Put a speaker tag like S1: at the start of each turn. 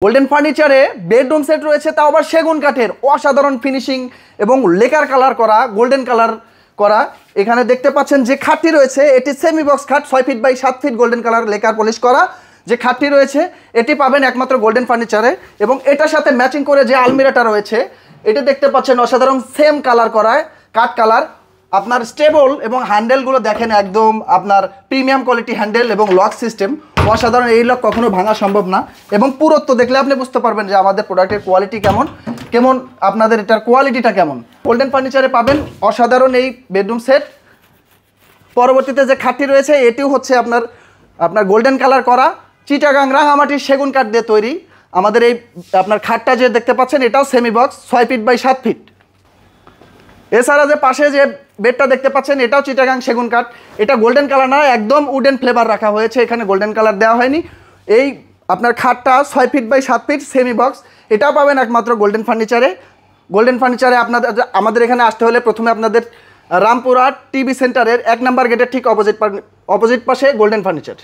S1: Golden ফার্নিচারে bedroom set রয়েছে, তাও আবার সেগুন কাঠের অসাধারণ ফিনিশিং এবং লেকার কালার করা, গোল্ডেন কালার করা। এখানে দেখতে পাচ্ছেন যে খাটটি রয়েছে এটি সেমি বক্স খাট, 6 feet by 7 feet golden colour lacquer polish করা যে খাটটি রয়েছে এটি পাবেন একমাত্র গোল্ডেন ফার্নিচারে। এবং এটার সাথে ম্যাচিং করে যে আলমিরাটা রয়েছে এটি দেখতে পাচ্ছেন অসাধারণ সেম কালার করায় কাঠ কালার। আপনার স্টেবল এবং হ্যান্ডেলগুলো দেখেন একদম আপনার প্রিমিয়াম কোয়ালিটি হ্যান্ডেল এবং লক সিস্টেম অসাধারণ। এই লক কখনো ভাঙা সম্ভব না এবং পুরুত্ব দেখলে আপনি বুঝতে পারবেন যে আমাদের প্রোডাক্টের কোয়ালিটি কেমন আপনাদের এটার কোয়ালিটিটা কেমন। গোল্ডেন ফার্নিচারে পাবেন অসাধারণ এই বেডরুম সেট। পরবর্তীতে যে খাটটি রয়েছে এটিও হচ্ছে আপনার গোল্ডেন কালার করা চিটাগাং রাঙামাটির সেগুন কাঠ দিয়ে তৈরি। আমাদের এই আপনার খাটটা যে দেখতে পাচ্ছেন এটাও semi box 6 feet by 7 feet. এছাড়া যে পাশে যে বেডটা দেখতে পাচ্ছেন এটাও চিটাগাং সেগুন কাঠ, এটা গোল্ডেন কালার না, একদম উডেন ফ্লেভার রাখা হয়েছে, এখানে গোল্ডেন কালার দেওয়া হয়নি। এই আপনার খাটটা 6 feet by 7 feet semi box, এটাও পাবেন একমাত্র গোল্ডেন ফার্নিচারে। গোল্ডেন ফার্নিচারে আমাদের এখানে আসতে হলে প্রথমে আপনাদের রামপুরহাট টিভি সেন্টারের 1 নম্বর গেটের ঠিক অপোজিট পাশে গোল্ডেন ফার্নিচার।